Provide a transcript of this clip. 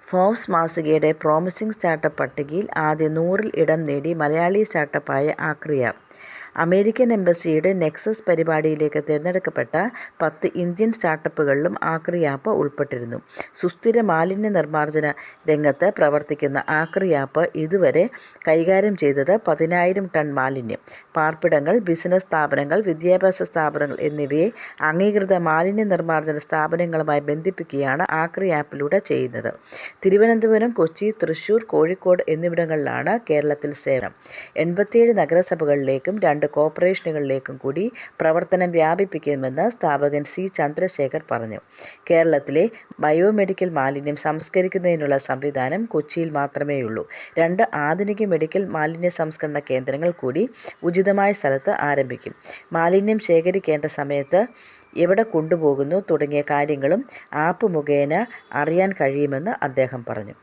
Forbes മാസികയുടെ promising startup പട്ടികയിൽ ആദ്യ 100-ൽ ഇടം നേടി മലയാളി സ്റ്റാർട്ടപ്പായ ആക്രിയ. അമേരിക്കൻ എംബസിയുടെ നെക്സസ് പരിപാടിയിലേക്ക് തിരഞ്ഞെടുക്കപ്പെട്ട 10 ഇന്ത്യൻ സ്റ്റാർട്ടപ്പുകളിലും ആക്രിയാപ്പ് ഉൾപ്പെട്ടിരുന്നു. സുസ്ഥിര മാലിന്യ നിർമ്മാർജ്ജന രംഗത്ത് പ്രവർത്തിക്കുന്ന ആക്രിയാപ്പ് ഇതുവരെ കൈകാര്യം ചെയ്തത് 10,000 ടൺ മാലിന്യം. പാർപ്പിടങ്ങൾ, ബിസിനസ് സ്ഥാപനങ്ങൾ, വിദ്യാഭ്യാസ സ്ഥാപനങ്ങൾ എന്നിവയെ അംഗീകൃത മാലിന്യ നിർമ്മാർജ്ജന സ്ഥാപനങ്ങളുമായി ബന്ധിപ്പിക്കുകയാണ് ആക്രിയാപ്പിലൂടെ ചെയ്യുന്നത്. തിരുവനന്തപുരം, കൊച്ചി, തൃശൂർ, കോഴിക്കോട് എന്നിവിടങ്ങളിലാണ് കേരളത്തിൽ സേവനം. 87 നഗരസഭകളിലേക്കും 2 കോർപ്പറേഷനുകളിലേക്കും കൂടി പ്രവർത്തനം വ്യാപിപ്പിക്കുമെന്ന് സ്ഥാപകൻ സി. ചന്ദ്രശേഖർ പറഞ്ഞു. കേരളത്തിലെ ബയോമെഡിക്കൽ മാലിന്യം സംസ്കരിക്കുന്നതിനുള്ള സംവിധാനം കൊച്ചിയിൽ മാത്രമേയുള്ളൂ. 2 ആധുനിക മെഡിക്കൽ മാലിന്യ സംസ്കരണ കേന്ദ്രങ്ങൾ കൂടി ഉചിതമായ സ്ഥലത്ത് ആരംഭിക്കും. മാലിന്യം ശേഖരിക്കേണ്ട സമയത്ത് എവിടെ കൊണ്ടുപോകുന്നു തുടങ്ങിയ കാര്യങ്ങളും ആപ്പ് മുഖേന അറിയാൻ കഴിയുമെന്ന് അദ്ദേഹം പറഞ്ഞു.